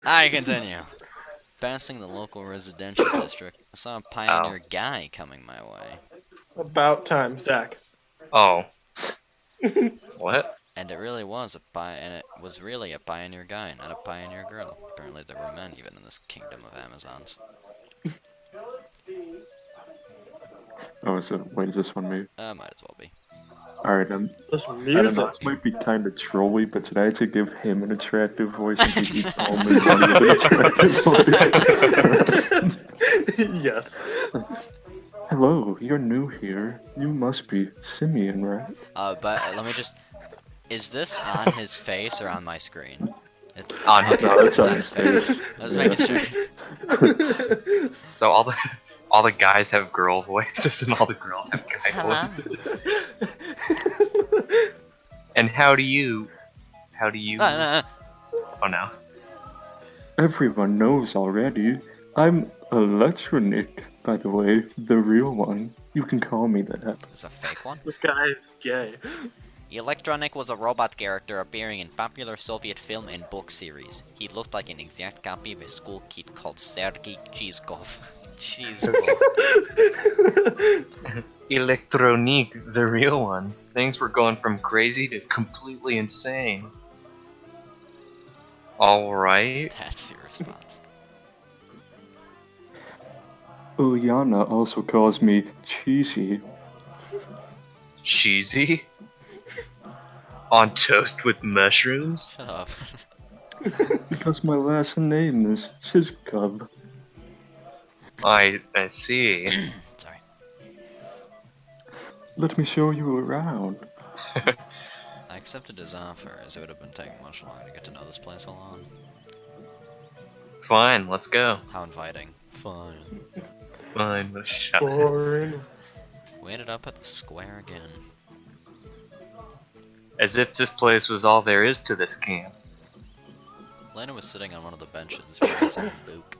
I continue. Passing the local residential district, I saw a Oh. pioneer guy coming my way. About time, Zach. Oh. What? And it was really a pioneer guy, not a pioneer girl. Apparently there were men even in this kingdom of Amazons. Oh, so wait, is this one me? Might as well be. Alright, This I don't know, music. this might be kind of trolly, but today I had to give him an attractive voice and he keeps calling me wanting an attractive voice. Yes. Hello, you're new here. You must be Simeon, right? But let me just... Is this on his face or on my screen? It's On his okay, No, it's it's on on his face. I was Yeah. making sure. So all the guys have girl voices and all the girls have guy Hello. voices. And how do you No. Oh no. Everyone knows already. I'm Electronic, by the way, the real one. You can call me that. It's a fake one. This guy is gay. Electronic was a robot character appearing in popular Soviet film and book series. He looked like an exact copy of a school kid called Sergei Cheezkov. Cheezkov. Electronique, the real one. Things were going from crazy to completely insane. Alright. That's your response. Uliana also calls me Cheesy. Cheesy? On toast with mushrooms? Shut up. Because my last name is Chizkov. I see. Sorry. Let me show you around. I accepted his offer, as it would have been taking much longer to get to know this place alone. Fine, let's go. How inviting. Fine. Fine, let's shut it. Boring. We ended up at the square again. As if this place was all there is to this camp. Lena was sitting on one of the benches, reading some book.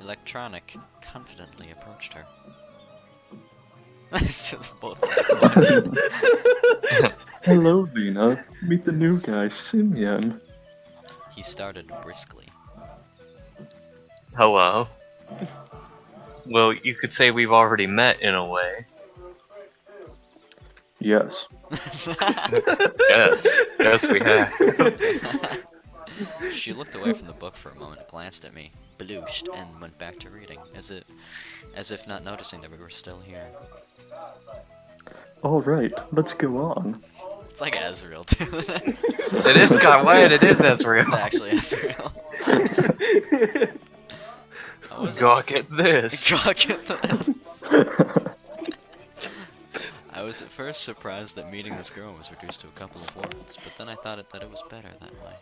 Electronic confidently approached her. Both sides. Hello, Lena. Meet the new guy, Simeon. He started briskly. Hello. Well, you could say we've already met in a way. Yes. Yes, we have. She looked away from the book for a moment, glanced at me, blushed, and went back to reading, as if not noticing that we were still here. Alright, let's go on. It's like Ezreal, too. It is God, wait, it is Ezreal. It's actually Ezreal. Go get this. Go get this. I was at first surprised that meeting this girl was reduced to a couple of words, but then I thought that it was better that way.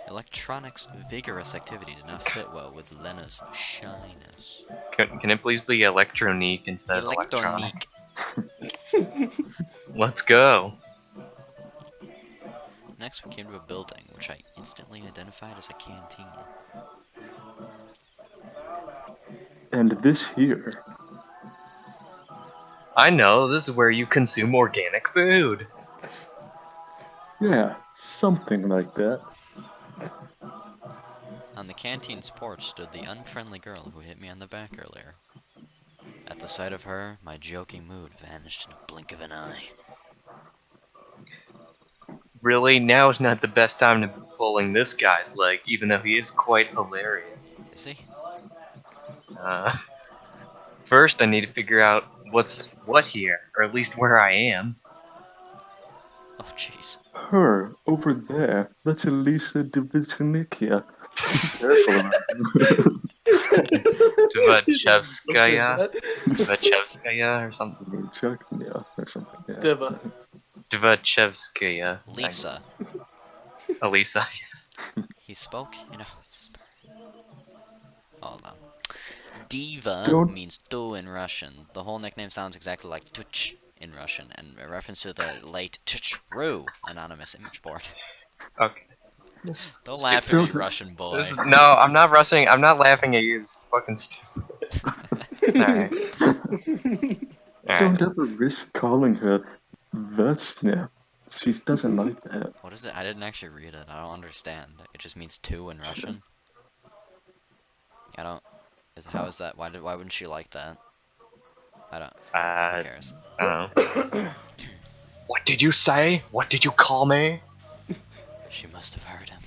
Electronic's vigorous activity did not fit well with Lena's shyness. Can it please be Electronique instead of Electronic? Let's go. Next we came to a building, which I instantly identified as a canteen. And this here. I know, this is where you consume organic food. Yeah, something like that. On the canteen's porch stood the unfriendly girl who hit me on the back earlier. At the sight of her, my joking mood vanished in a blink of an eye. Really, now is not the best time to be pulling this guy's leg, even though he is quite hilarious. Is he? First I need to figure out what's what here, or at least where I am. Oh, jeez. Her, over there. That's Elisa Dvitsinikia. Careful. Dvachevskaya or something. Yeah, or something. Yeah. Diva. Dvachevskaya. Lisa. Elisa. He spoke in a whisper. Hold on. Diva Don't- means two in Russian. The whole nickname sounds exactly like tuch in Russian, and a reference to the late Tuchru anonymous image board. Okay. Don't laugh at me, Russian boy. No, I'm not rushing. I'm not laughing at you. It's fucking stupid. Alright. Don't ever risk calling her Vesna. She doesn't like that. What is it? I didn't actually read it. I don't understand. It just means two in Russian. I don't. How is that? Why wouldn't she like that? I don't. Who cares? I don't know. What did you say? What did you call me? She must have heard him.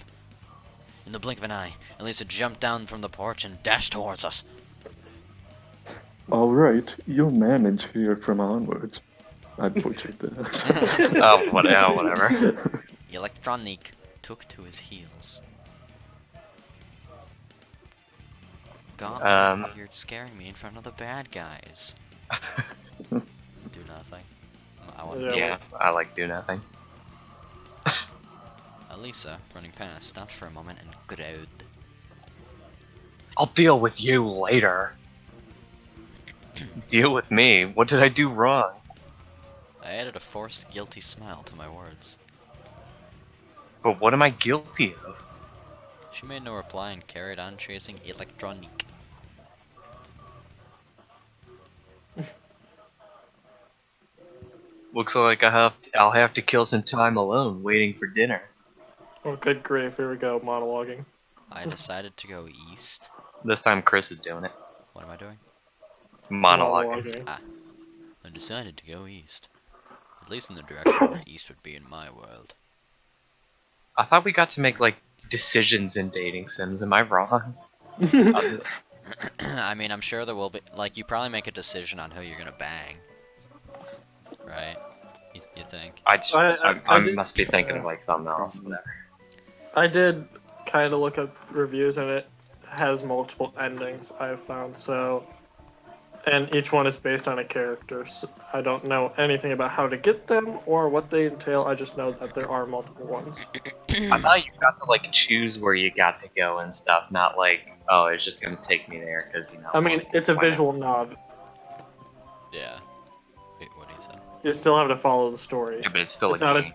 In the blink of an eye, Elisa jumped down from the porch and dashed towards us. Alright, you'll manage here from onwards. I butchered that. Oh, whatever. Electronic took to his heels. God, you're scaring me in front of the bad guys. Do nothing. Yeah, I like do nothing. Elisa, running past, stopped for a moment and growled. I'll deal with you later. Deal with me? What did I do wrong? I added a forced, guilty smile to my words. But what am I guilty of? She made no reply and carried on chasing Electronic. Looks like I'll have to kill some time alone waiting for dinner. Oh, good grief, here we go, monologuing. I decided to go east. This time Chris is doing it. What am I doing? Monologuing. Ah. I decided to go east. At least in the direction where east would be in my world. I thought we got to make, like, decisions in dating sims. Am I wrong? I mean, I'm sure there will be. Like, you probably make a decision on who you're gonna bang. Right? You think? I must be thinking of, like, something else. Whatever. I did kind of look up reviews, and it has multiple endings, I've found, so... And each one is based on a character, so I don't know anything about how to get them or what they entail, I just know that there are multiple ones. I thought you got to, like, choose where you got to go and stuff, not like, oh, it's just gonna take me there, because, you know... I mean, it's a visual novel. Yeah. Wait, what did he say? You still have to follow the story. Yeah, but it's still It's a not game.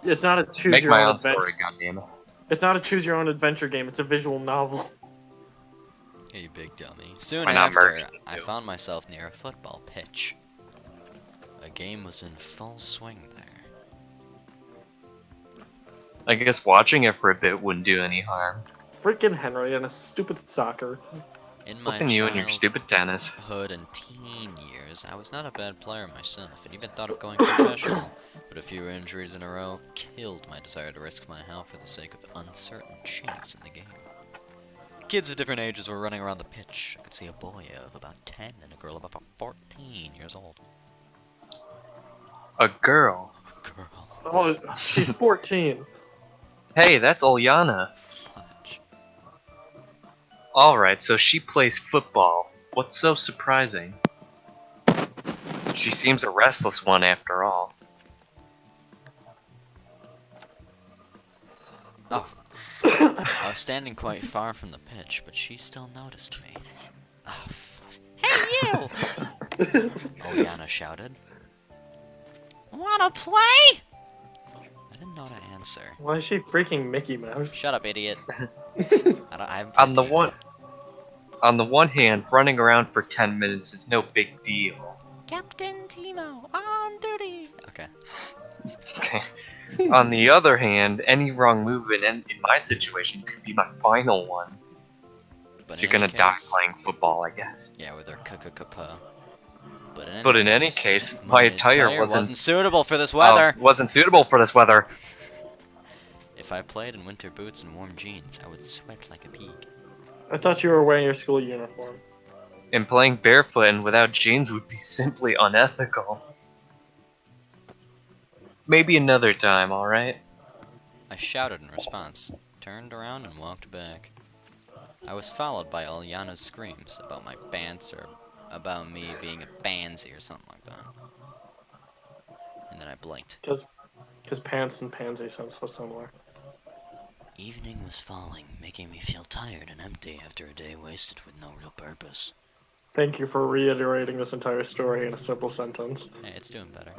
It's not a choose Make your my own own adventure. story, goddammit. It's not a choose your own adventure game, it's a visual novel. Hey, you big dummy. Soon Why not after, merge the I two? found myself near a football pitch. A game was in full swing there. I guess watching it for a bit wouldn't do any harm. Freaking Henry and a stupid soccer. In my Flipping you and your stupid tennis. childhood and teen years, I was not a bad player myself, and even thought of going professional. But a few injuries in a row killed my desire to risk my health for the sake of uncertain chance in the game. Kids of different ages were running around the pitch. I could see a boy of about 10 and a girl of about 14 years old. A girl. Girl. Oh, she's 14. Hey, that's Olyana. Fudge. Alright, so she plays football. What's so surprising? She seems a restless one after all. Oh. I was standing quite far from the pitch, but she still noticed me. Oh, fuck. Hey, you! Olyana shouted. Wanna play? I didn't know to answer. Why is she freaking Mickey Mouse? Shut up, idiot. I haven't On the played one... On the one hand, running around for 10 minutes is no big deal. Captain Timo, on duty! Okay. Okay. On the other hand, any wrong move in my situation could be my final one. But You're gonna die playing football, I guess. Yeah, with her k-k-k-pa. But in any case, my attire wasn't suitable for this weather. Wasn't suitable for this weather. If I played in winter boots and warm jeans, I would sweat like a pig. I thought you were wearing your school uniform. And playing barefoot and without jeans would be simply unethical. Maybe another time, alright? I shouted in response, turned around and walked back. I was followed by Olyana's screams about my pants or about me being a pansy or something like that. And then I blinked. Because pants and pansy sound so similar. Evening was falling, making me feel tired and empty after a day wasted with no real purpose. Thank you for reiterating this entire story in a simple sentence. Hey, it's doing better.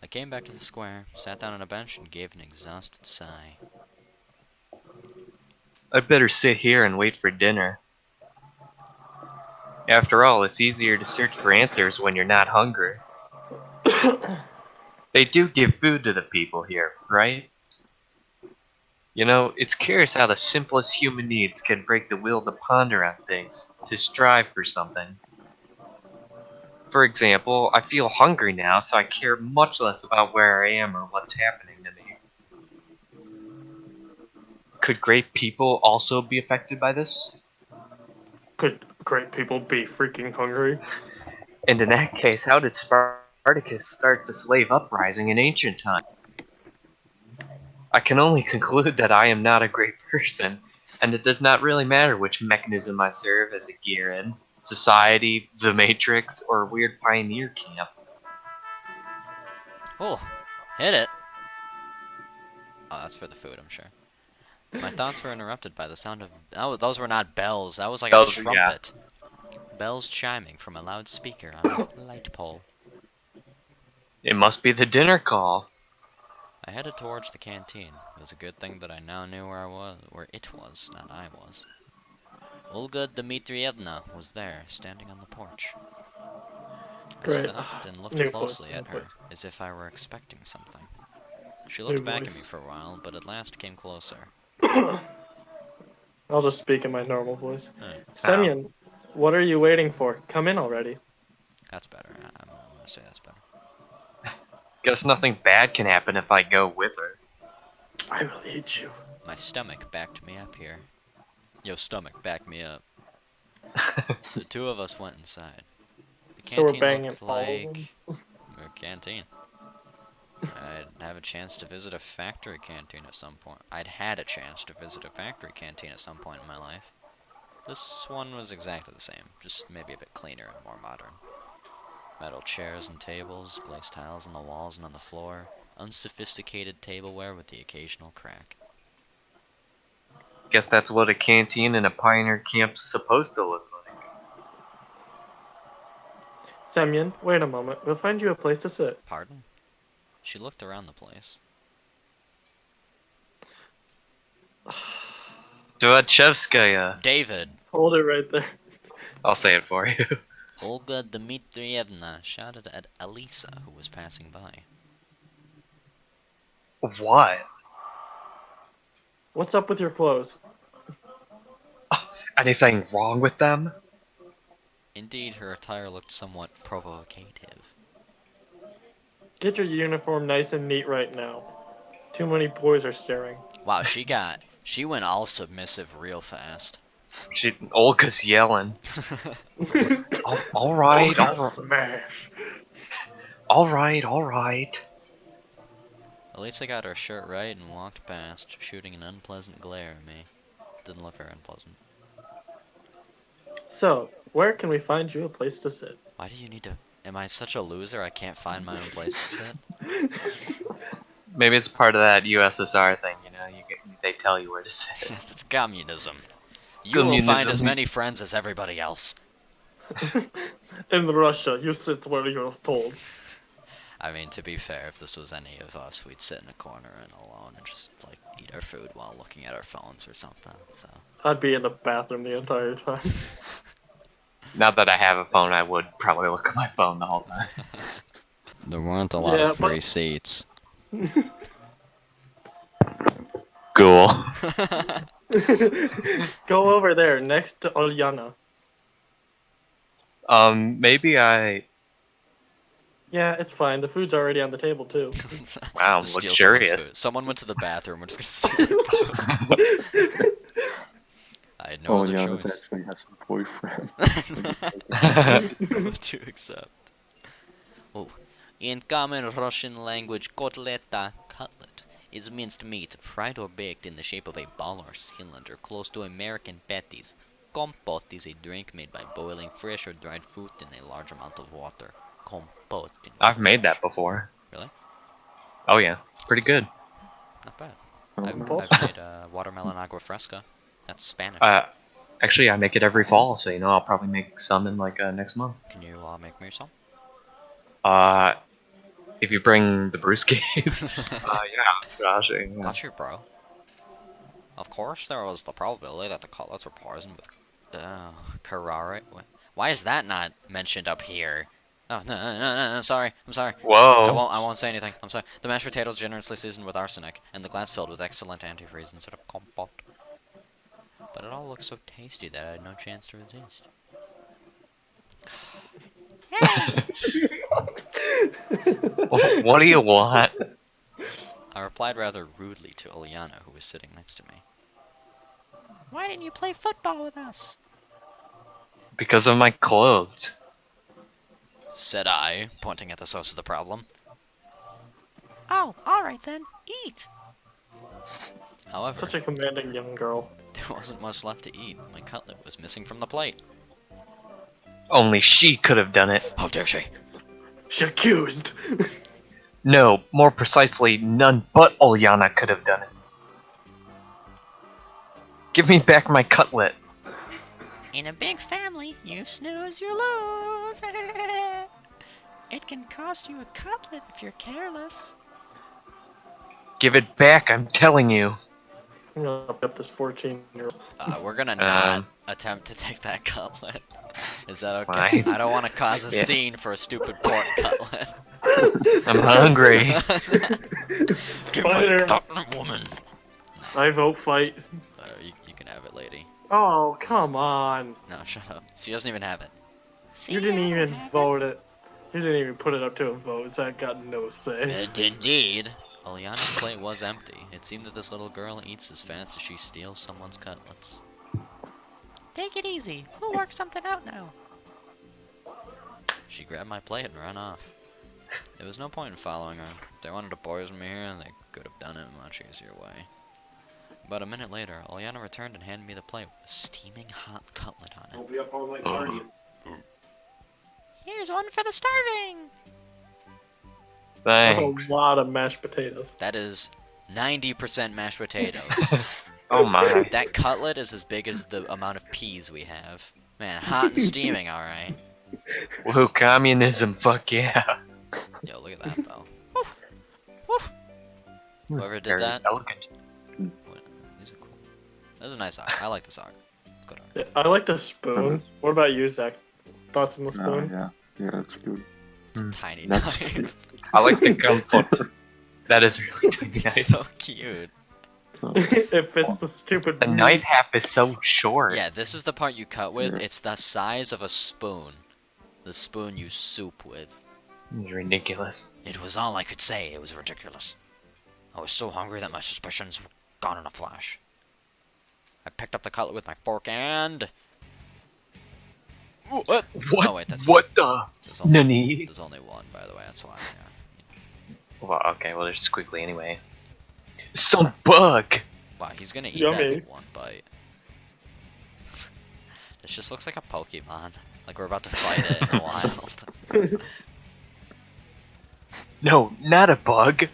I came back to the square, sat down on a bench, and gave an exhausted sigh. I'd better sit here and wait for dinner. After all, it's easier to search for answers when you're not hungry. They do give food to the people here, right? You know, it's curious how the simplest human needs can break the will to ponder on things, to strive for something. For example, I feel hungry now, so I care much less about where I am or what's happening to me. Could great people also be affected by this? Could great people be freaking hungry? And in that case, how did Spartacus start the slave uprising in ancient times? I can only conclude that I am not a great person, and it does not really matter which mechanism I serve as a gear in society, the Matrix, or a weird pioneer camp. Oh, hit it. Oh, that's for the food, I'm sure. My thoughts were interrupted by the sound of... Oh, those were not bells. That was like a Those, yeah. trumpet. Bells chiming from a loudspeaker on a light pole. It must be the dinner call. I headed towards the canteen. It was a good thing that I now knew where it was, not I was. Olga Dmitrievna was there, standing on the porch. I Great. stopped and looked New voice, closely new at her, voice. as if I were expecting something. She New looked back at me voice. for a while, but at last came closer. I'll just speak in my normal voice. Hey, Semyon, what are you waiting for? Come in already. that's better. I'm gonna say that's better. Guess nothing bad can happen if I go with her. I will eat you. My stomach backed me up here. Yo, stomach, back me up. The two of us went inside. The So we're canteen banging looked all of them? like a canteen. I'd have a chance to visit a factory canteen at some point. I'd had a chance to visit a factory canteen at some point in my life. This one was exactly the same, just maybe a bit cleaner and more modern. Metal chairs and tables, glazed tiles on the walls and on the floor, unsophisticated tableware with the occasional crack. Guess that's what a canteen in a pioneer camp's supposed to look like. Semyon, wait a moment. We'll find you a place to sit. Pardon? She looked around the place. Dwachevskaya. David! Hold it right there. I'll say it for you. Olga Dmitrievna shouted at Elisa, who was passing by. What? What's up with your clothes? Anything wrong with them? Indeed, her attire looked somewhat provocative. Get your uniform nice and neat right now. Too many boys are staring. Wow, she went all submissive real fast. Olga's yelling. All right, Smash. all right. Elisa got her shirt right and walked past, shooting an unpleasant glare at me. Didn't look very unpleasant. So, where can we find you a place to sit? Why do you need to... Am I such a loser I can't find my own place to sit? Maybe it's part of that USSR thing, you know. They tell you where to sit. Yes, it's communism. You will find Communism. as many friends as everybody else. In Russia, you sit where you're told. I mean, to be fair, if this was any of us, we'd sit in a corner and alone and just, like, eat our food while looking at our phones or something, so... I'd be in the bathroom the entire time. Now that I have a phone, I would probably look at my phone the whole time. There weren't a lot of free seats. Cool. Go over there, next to Olyana. Maybe I... Yeah, it's fine. The food's already on the table, too. Wow, Just steal someone's luxurious. food. Someone went to the bathroom, we're just gonna steal your food. I had no Oh other yeah, this choice. actually has a boyfriend. What to accept. Oh. In common Russian language, kotleta, cutlet, is minced meat, fried or baked in the shape of a ball or cylinder, close to American patties. Compote is a drink made by boiling fresh or dried fruit in a large amount of water. Compote in I've made French. that before. Really? Oh yeah, pretty good. Not bad. Oh, I've Compost? made watermelon agua fresca. That's Spanish. Actually, I make it every fall, so you know I'll probably make some in like next month. Can you make me some? If you bring the brewskis. Yeah, gosh, yeah. Got you, bro. Of course, there was the probability that the cutlets were poisoned with Carrara. Why is that not mentioned up here? Oh, no, I'm sorry. I'm sorry. Whoa. I won't say anything. I'm sorry. The mashed potatoes generously seasoned with arsenic, and the glass filled with excellent antifreeze instead of compote. But it all looked so tasty that I had no chance to resist. Hey! What do you want? I replied rather rudely to Ilyana, who was sitting next to me. Why didn't you play football with us? Because of my clothes. Said I, pointing at the source of the problem. Oh, alright then. Eat! However, Such a commanding young girl. there wasn't much left to eat. My cutlet was missing from the plate. Only she could have done it. How dare she? She accused. No, more precisely, none but Ilyana could have done it. Give me back my cutlet. In a big family, you snooze, you lose. It can cost you a cutlet if you're careless. Give it back, I'm telling you. I'm gonna up this 14-year-old. We're gonna not attempt to take that cutlet. Is that okay? Fine. I don't want to cause a Yeah. scene for a stupid pork cutlet. I'm hungry. Give Fight her. my cutlet, woman. I vote fight. You can have it, lady. Oh, come on. No, shut up. She doesn't even have it. See, You didn't I don't even have vote it. You didn't even put it up to a vote, so I got no say. Indeed. Ilyana's plate was empty. It seemed that this little girl eats as fast as she steals someone's cutlets. Take it easy. We'll work something out now. She grabbed my plate and ran off. There was no point in following her. If they wanted to poison me here, they could have done it a much easier way. About a minute later, Ilyana returned and handed me the plate with a steaming hot cutlet on it. I'll be up all night partying. Here's one for the starving! That's Thanks. a lot of mashed potatoes. That is 90% mashed potatoes. Oh my. That cutlet is as big as the amount of peas we have. Man, hot and steaming, alright. Woohoo, communism, fuck yeah. Yo, look at that, though. Woo! Woo! Whoever did Very that, elegant. what, these are cool. That's a nice art. I like this art. It's good art. Yeah, I like the spoon. What about you, Zach? Thoughts on the Oh, spoon? yeah, that's good. It's a tiny That's- knife. I like the comfort. That is really tiny It's knife. so cute. It fits the stupid. The knife half is so short. Yeah, this is the part you cut with. Yeah. It's the size of a spoon. The spoon you soup with. It's ridiculous. It was all I could say. It was ridiculous. I was so hungry that my suspicions were gone in a flash. I picked up the cutlet with my fork and... Ooh, what? What? Oh, wait, that's What the? There's only, Nani? there's only one, by the way. That's why. Yeah. Well, okay, well, they're squiggly anyway. Some bug! Wow, he's gonna eat Yummy. that in one bite. This just looks like a Pokemon. Like we're about to fight it in the wild. No, not a bug.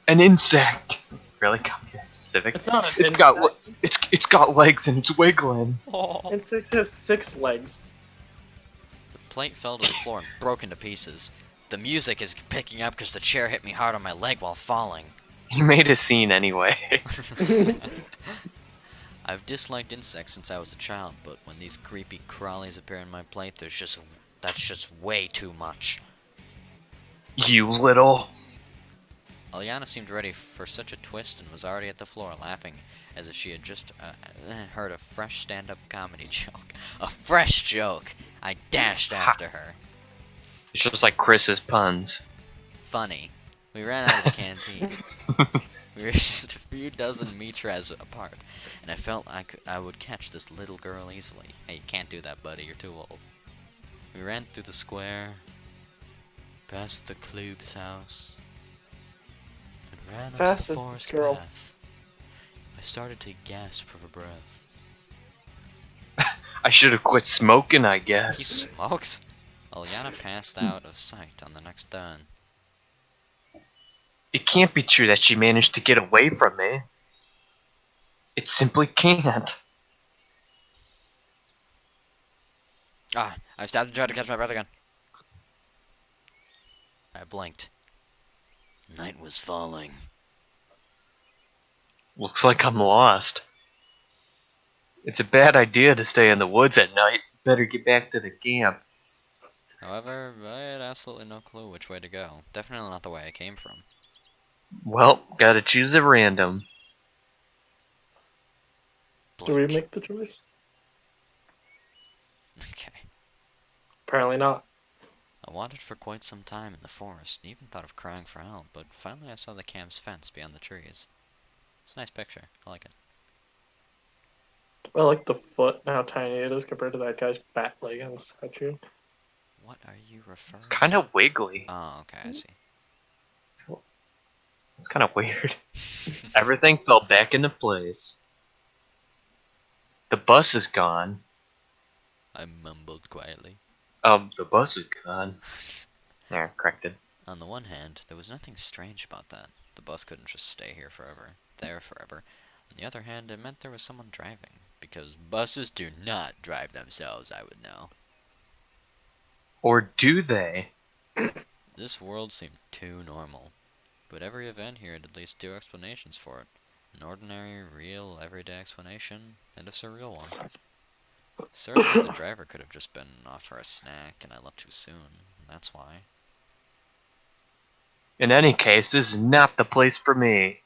An insect. Really? Can't be that specific. It's not an It's got it's got legs and it's wiggling. Insects have 6 legs. The plate fell to the floor and broke into pieces. The music is picking up because the chair hit me hard on my leg while falling. He made a scene anyway. I've disliked insects since I was a child, but when these creepy crawlies appear in my plate, that's just way too much. You little. Ilyana seemed ready for such a twist and was already at the floor laughing as if she had just heard a fresh stand-up comedy joke. A fresh joke! I dashed after her. It's just like Chris's puns. Funny. We ran out of the canteen. We were just a few dozen meters apart, and I felt I would catch this little girl easily. Hey, you can't do that, buddy. You're too old. We ran through the square, past the Kloob's house, and ran up to Fast the as forest this girl. path. I started to gasp for breath. I should have quit smoking, I He guess. smokes. Ilyana passed out of sight on the next turn. It can't be true that she managed to get away from me. It simply can't. Ah, I stabbed and tried to catch my breath again. I blinked. Night was falling. Looks like I'm lost. It's a bad idea to stay in the woods at night. Better get back to the camp. However, I had absolutely no clue which way to go. Definitely not the way I came from. Well, gotta choose at random. Do we Blink. make the choice? Okay. Apparently not. I wandered for quite some time in the forest and even thought of crying for help, but finally I saw the camp's fence beyond the trees. It's a nice picture. I like it. I like the foot and how tiny it is compared to that guy's bat leg on the statue. What are you referring It's kind to? of wiggly. Oh, okay, I see. So, it's kind of weird. Everything fell back into place. The bus is gone. I mumbled quietly. The bus is gone. There, corrected. On the one hand, there was nothing strange about that. The bus couldn't just stay here forever, there forever. On the other hand, it meant there was someone driving, because buses do not drive themselves, I would know. Or do they? This world seemed too normal, but every event here had at least two explanations for it. An ordinary, real, everyday explanation, and a surreal one. Certainly the driver could have just been off for a snack and I left too soon, and that's why. In any case, this is not the place for me.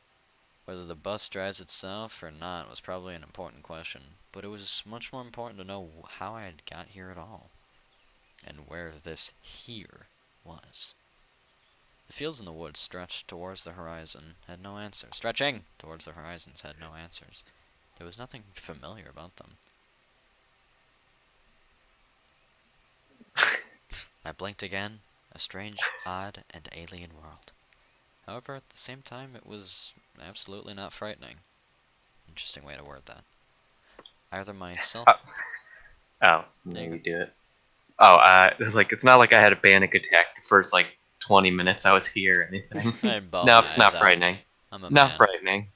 Whether the bus drives itself or not was probably an important question, but it was much more important to know how I had got here at all, and where this here was. The fields in the woods stretched towards the horizon had no answers. Stretching towards the horizons had no answers. There was nothing familiar about them. I blinked again. A strange, odd, and alien world. However, at the same time, it was absolutely not frightening. Interesting way to word that. Either myself... Oh, There you maybe go. do it. Oh, it's not like I had a panic attack the first, 20 minutes I was here or anything. I bawled No, my it's eyes not out. frightening. I'm a Not man. frightening.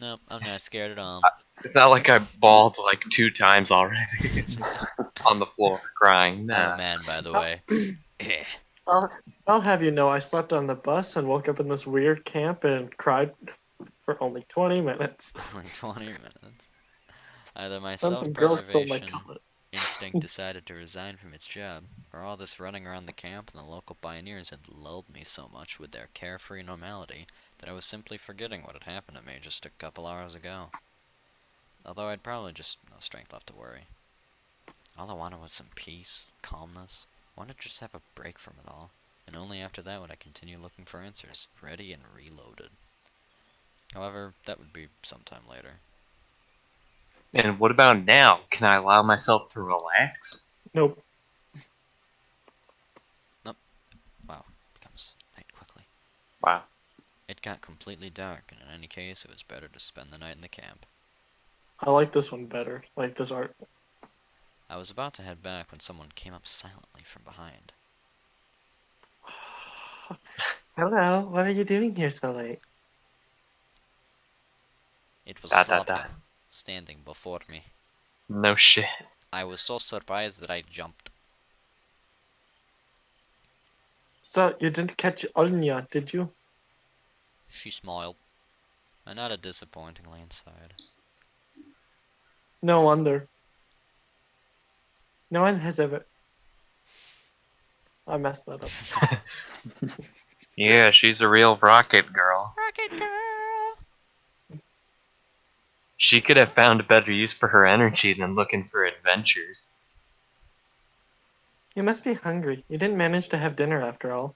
Nope, I'm not scared at all. It's not like I bawled, 2 times already. Just on the floor, crying. I'm a Nah. man, by the way. Eh, I'll have you know I slept on the bus and woke up in this weird camp and cried for only 20 minutes. only 20 minutes. Either my Then some girl stole my self-preservation color. instinct decided to resign from its job, or all this running around the camp and the local pioneers had lulled me so much with their carefree normality that I was simply forgetting what had happened to me just a couple hours ago. Although I'd probably just no strength left to worry. All I wanted was some peace, calmness. I wanted to just have a break from it all, and only after that would I continue looking for answers, ready and reloaded. However, that would be sometime later. And what about now? Can I allow myself to relax? Nope. Wow, it becomes night quickly. Wow. It got completely dark, and in any case, it was better to spend the night in the camp. I like this one better. Like this art. I was about to head back when someone came up silently from behind. Hello, what are you doing here so late? It was Dot, dot, Slavia, dot. standing before me. No shit. I was so surprised that I jumped. So, you didn't catch Olnya, did you? She smiled. I nodded disappointingly and sighed. No wonder. No one has ever... I messed that up. Yeah, she's a real rocket girl. Rocket girl! She could have found a better use for her energy than looking for adventures. You must be hungry. You didn't manage to have dinner after all.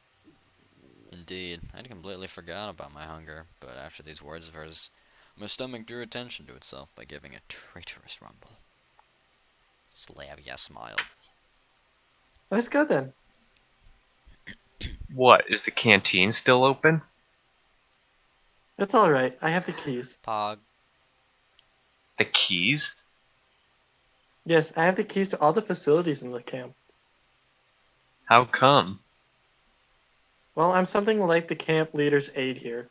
Indeed, I'd completely forgot about my hunger, but after these words of hers, my stomach drew attention to itself by giving a traitorous rumble. Slavia smiled. Let's go then. What, is the canteen still open? It's alright. I have the keys. Pog. The keys? Yes, I have the keys to all the facilities in the camp. How come? Well, I'm something like the camp leader's aide here.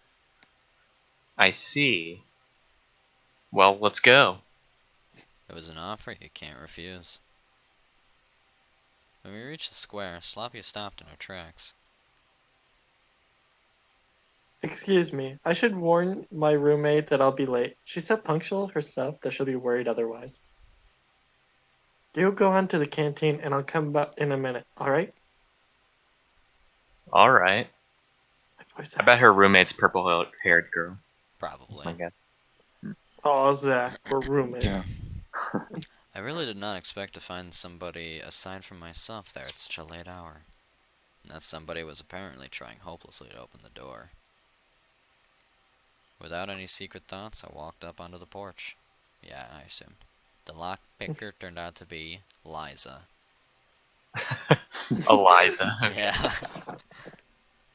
I see. Well, let's go. It was an offer you can't refuse. When we reached the square, Slavia stopped in her tracks. Excuse me, I should warn my roommate that I'll be late. She's so punctual herself that she'll be worried otherwise. You go on to the canteen and I'll come back in a minute, alright? Alright. My voice I bet her roommate's purple-haired girl. That's Probably. my guess. Oh, Zach, we're roommates. Yeah. I really did not expect to find somebody aside from myself there at such a late hour. And that somebody was apparently trying hopelessly to open the door. Without any secret thoughts, I walked up onto the porch. Yeah, I assumed. The lockpicker turned out to be Liza. Eliza. Yeah.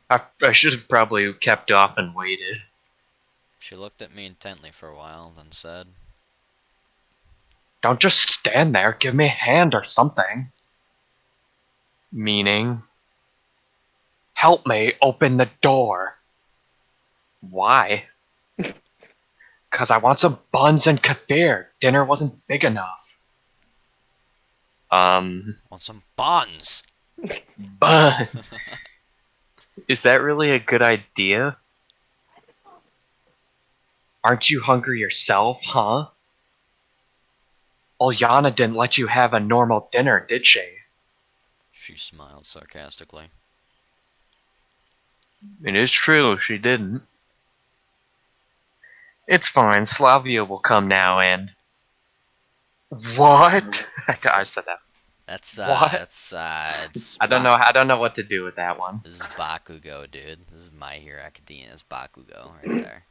I should have probably kept off and waited. She looked at me intently for a while, then said, Don't just stand there, give me a hand or something. Meaning, help me open the door. Why? Cause I want some buns and kefir. Dinner wasn't big enough. want some buns! Buns. Is that really a good idea? Aren't you hungry yourself, huh? Oljana didn't let you have a normal dinner, did she? She smiled sarcastically. It is true, she didn't. It's fine, Slavia will come now and... What? I said that. That's, What? it's I don't know what to do with that one. This is Bakugo, dude. This is My Hero Academia's Bakugo right there.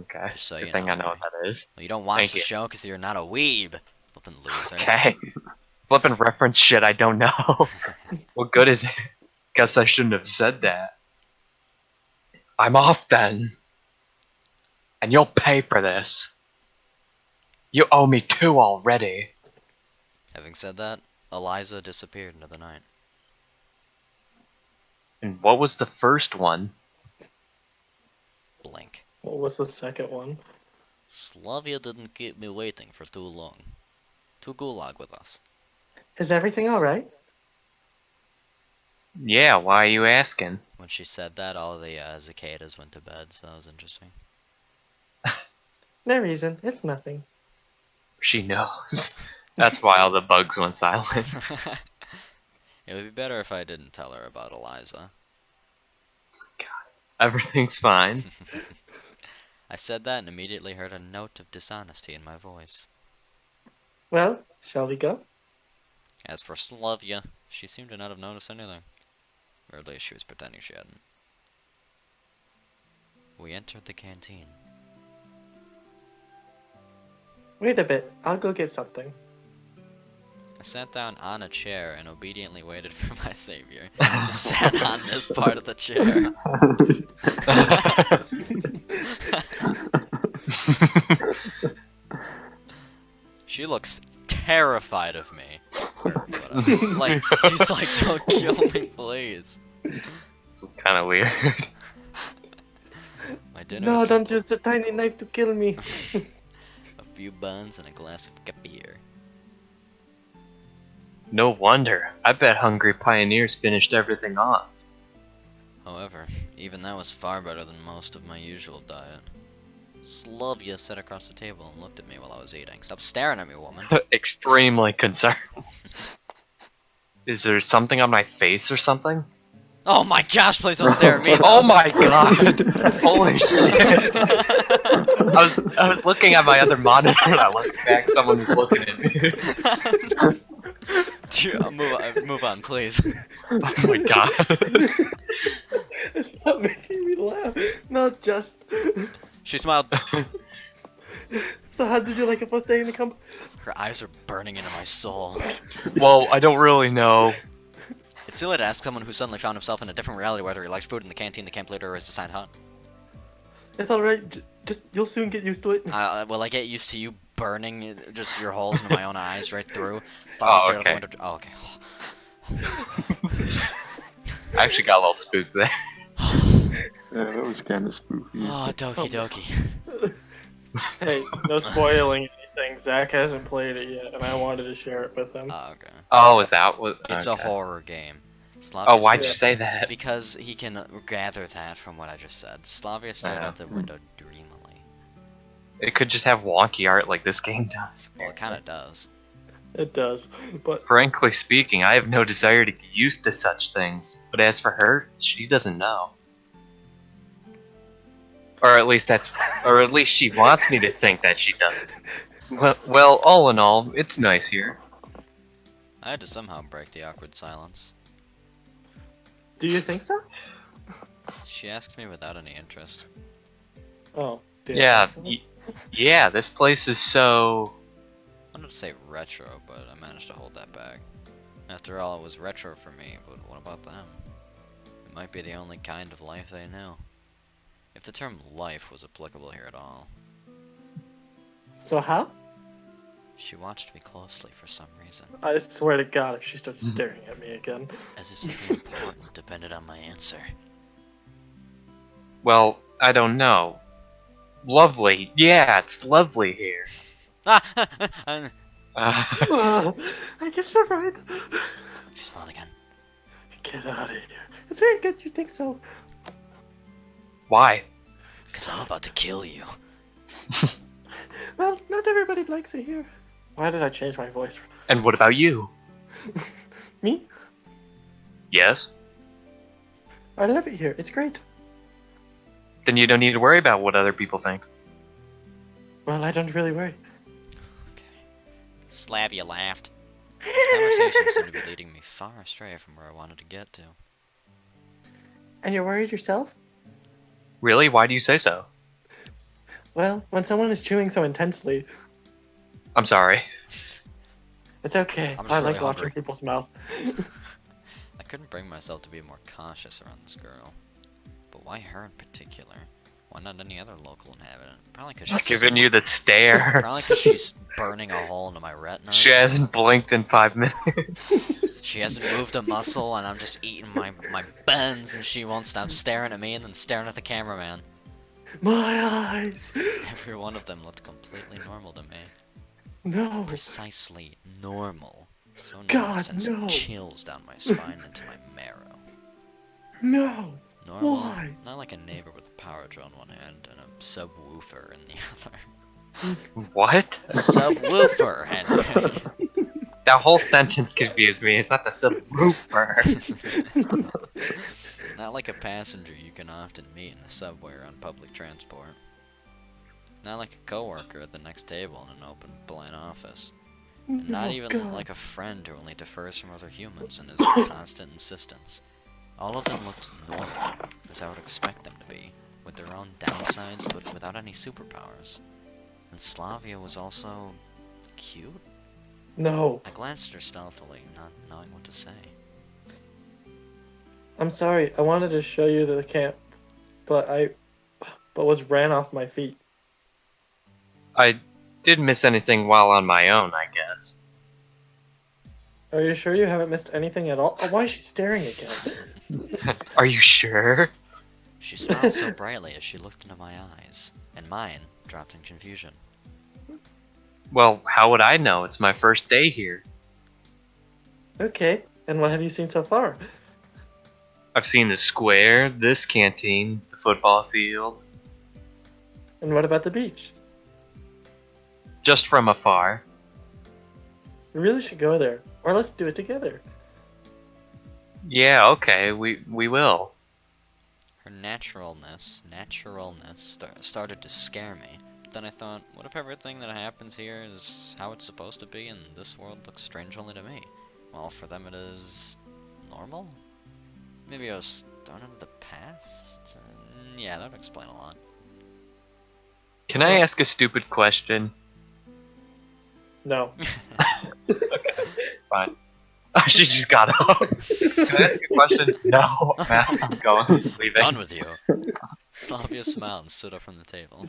Okay, Just so good you thing know, I know Henry. what that is. Well, you don't watch Thank the you. show because you're not a weeb. Flippin' loser. Okay. Flippin' reference shit I don't know. What good is it? Guess I shouldn't have said that. I'm off then. And you'll pay for this. You owe me 2 already. Having said that, Eliza disappeared into the night. And what was the first one? Blink. What was the second one? Slavia didn't keep me waiting for too long. To Gulag with us. Is everything alright? Yeah, why are you asking? When she said that, all the cicadas went to bed, so that was interesting. No reason. It's nothing. She knows. That's why all the bugs went silent. It would be better if I didn't tell her about Eliza. Everything's fine. I said that and immediately heard a note of dishonesty in my voice. Well, shall we go? As for Slavia, she seemed to not have noticed anything. Or at least she was pretending she hadn't. We entered the canteen. Wait a bit. I'll go get something. I sat down on a chair and obediently waited for my savior. Just sat on this part of the chair. She looks terrified of me. Or whatever. Like, she's like, don't kill me, please. It's kind of weird. My dinner No, was don't use the tiny knife to kill me. a few buns and a glass of kefir. No wonder. I bet hungry pioneers finished everything off. However, even that was far better than most of my usual diet. Slavia sat across the table and looked at me while I was eating. Stop staring at me, woman. Extremely concerned. Is there something on my face or something? Oh my gosh, please don't stare at me, though. Oh my god! Holy shit! I was looking at my other monitor and I looked back, someone was looking at me. Dude, move on, please. Oh my god. Stop making me laugh. Not just. She smiled. So how did you like it first day in the company? Her eyes are burning into my soul. Well, I don't really know. It's silly to ask someone who suddenly found himself in a different reality whether he liked food in the canteen, the camp leader, or his assigned hunt. It's alright. Just you'll soon get used to it. Will I get used to you burning just your holes into my own eyes right through? Stop Oh, staring out the okay. window. Oh, okay. I actually got a little spooked there. Yeah, that was kind of spooky. Oh, Doki Doki. Hey, no spoiling anything. Zach hasn't played it yet, and I wanted to share it with him. Oh, okay. Oh, is that what? It's a okay. horror game. Oh, Slavia's why'd you say that? Because he can gather that from what I just said. Slavia stared Yeah. out the window dreamily. It could just have wonky art like this game does. Well, it kind of does. It does, but Frankly speaking, I have no desire to get used to such things. But as for her, she doesn't know. Or at least she wants me to think that she doesn't. Well, all in all, it's nice here. I had to somehow break the awkward silence. do you think so? She asked me without any interest. Oh, do you Yeah, think yeah, this place is so... I wanted to say retro, but I managed to hold that back. After all, it was retro for me, but what about them? It might be the only kind of life they know. If the term life was applicable here at all. so? So how? She watched me closely for some reason, I swear to God, if she starts staring at me again. as if something important depended on my answer. Well, I don't know. Lovely. Yeah, it's lovely here. And I guess you're right. she smiled again. Get out of here. It's very good you think so. Why? Because I'm about to kill you. Well, not everybody likes it here. Why did I change my voice? And what about you? Me? Yes? I love it here. It's great. Then you don't need to worry about what other people think. Well, I don't really worry. Okay. Slavia laughed. This conversation seemed to be leading me far astray from where I wanted to get to. And you're worried yourself? Really? Why do you say so? Well, when someone is chewing so intensely, I'm sorry. it's okay. I'm just I really like watching hungry. people's mouth. I couldn't bring myself to be more cautious around this girl. But why her in particular? Why not any other local inhabitant? Probably because Just she's... giving you the stare. Probably because she's burning a hole into my retinas. She hasn't blinked in 5 minutes. She hasn't moved a muscle, and I'm just eating my buns, and she won't stop staring at me and then staring at the cameraman. My eyes! Every one of them looked completely normal to me. No! Precisely normal. So normal God, it sends no. chills down my spine into my marrow. No! Normal, Why? not like a neighbor with a power drill in one hand and a subwoofer in the other. What? Subwoofer, Henry. That whole sentence confused me. It's not the subwoofer. Not like a passenger you can often meet in the subway or on public transport. Not like a coworker at the next table in an open plan office. And not Oh, even God. like a friend who only differs from other humans and is a constant insistence. All of them looked normal, as I would expect them to be, with their own downsides but without any superpowers. And Slavia was also... cute? No. I glanced at her stealthily, not knowing what to say. I'm sorry. I wanted to show you the camp, but was ran off my feet. I did miss anything while on my own, I guess. Are you sure you haven't missed anything at all? Oh, why is she staring again? Are you sure? She smiled so brightly as she looked into my eyes, and mine dropped in confusion. Well, how would I know? It's my first day here. Okay, and what have you seen so far? I've seen the square, this canteen, the football field. And what about the beach? Just from afar. We really should go there, or let's do it together. Yeah, okay, we will. Her naturalness started to scare me. But then I thought, what if everything that happens here is how it's supposed to be, and this world looks strange only to me? Well, for them it is... normal? Maybe I was thrown into the past? Yeah, that would explain a lot. Can I ask a stupid question? No. Fine. Oh, she just got up. Can I ask a question? No. I'm going. Leaving. Done with you! Slavia smiled and stood up from the table.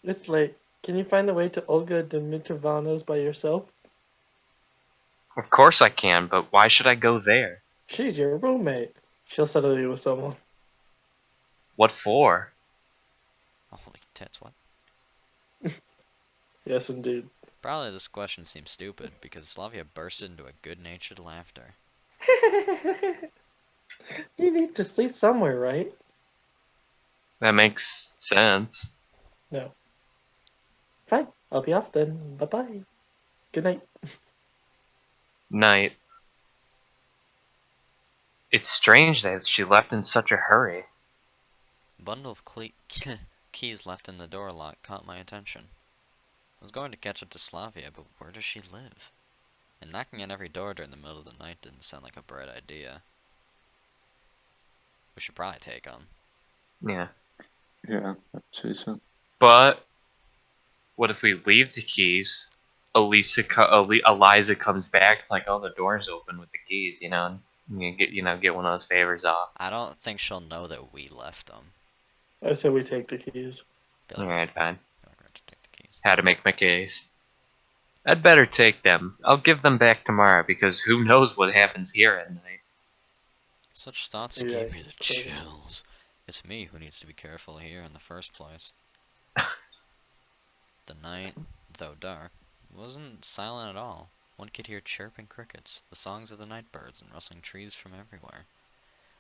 It's late. Can you find the way to Olga Dmitrovna's by yourself? Of course I can, but why should I go there? She's your roommate. She'll settle you with someone. What for? Oh, holy tits, what? Yes, indeed. Probably this question seems stupid, because Slavia bursted into a good-natured laughter. You need to sleep somewhere, right? That makes sense. No. Fine. I'll be off then. Bye-bye. Good night. Night. It's strange that she left in such a hurry. A bundle of keys left in the door lock caught my attention. I was going to catch up to Slavia, but where does she live? And knocking on every door during the middle of the night didn't sound like a bright idea. We should probably take them. Yeah. Yeah, I'd say so. But what if we leave the keys? Eliza comes back like, oh, the door's open with the keys, you know. And get one of those favors off. I don't think she'll know that we left them. I say we take the keys. Feel like Alright, fine. we're going to take the keys. How to make my case. I'd better take them. I'll give them back tomorrow because who knows what happens here at night. Such thoughts Yeah, gave me the it's chills. It's me who needs to be careful here in the first place. The night, though dark, wasn't silent at all. One could hear chirping crickets, the songs of the night birds, and rustling trees from everywhere.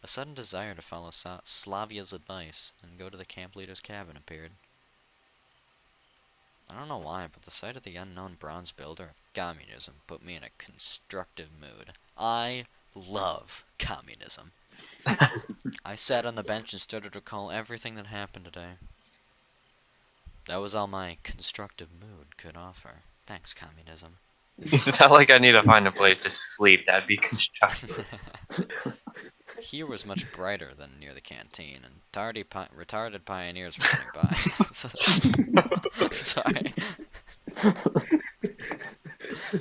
A sudden desire to follow Slavia's advice and go to the camp leader's cabin appeared. I don't know why, but the sight of the unknown bronze builder of communism put me in a constructive mood. I love communism. I sat on the bench and started to recall everything that happened today. That was all my constructive mood could offer. Thanks, communism. It's not like I need to find a place to sleep. That'd be constructive. Here was much brighter than near the canteen, and retarded pioneers were running by. Sorry.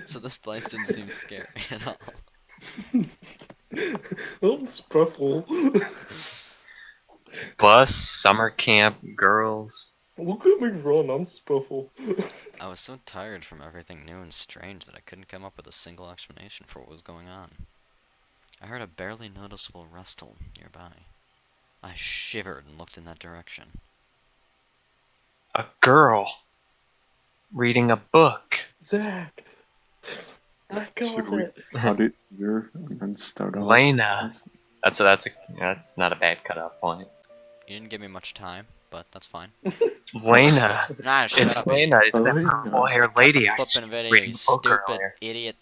So this place didn't seem scary at all. Oh, Spuffle. Bus, summer camp, girls. Look at me run, I'm Spuffle. I was so tired from everything new and strange that I couldn't come up with a single explanation for what was going on. I heard a barely noticeable rustle nearby. I shivered and looked in that direction. A girl. Reading a book. Zach. I Should got we it. cut it here and then start off? Lena. That's not a bad cutoff point. You didn't give me much time, but that's fine. Lena. Nah, shut It's up, Lena. It's that Lena. purple haired lady I flipping was video, reading you a book stupid earlier. idiot.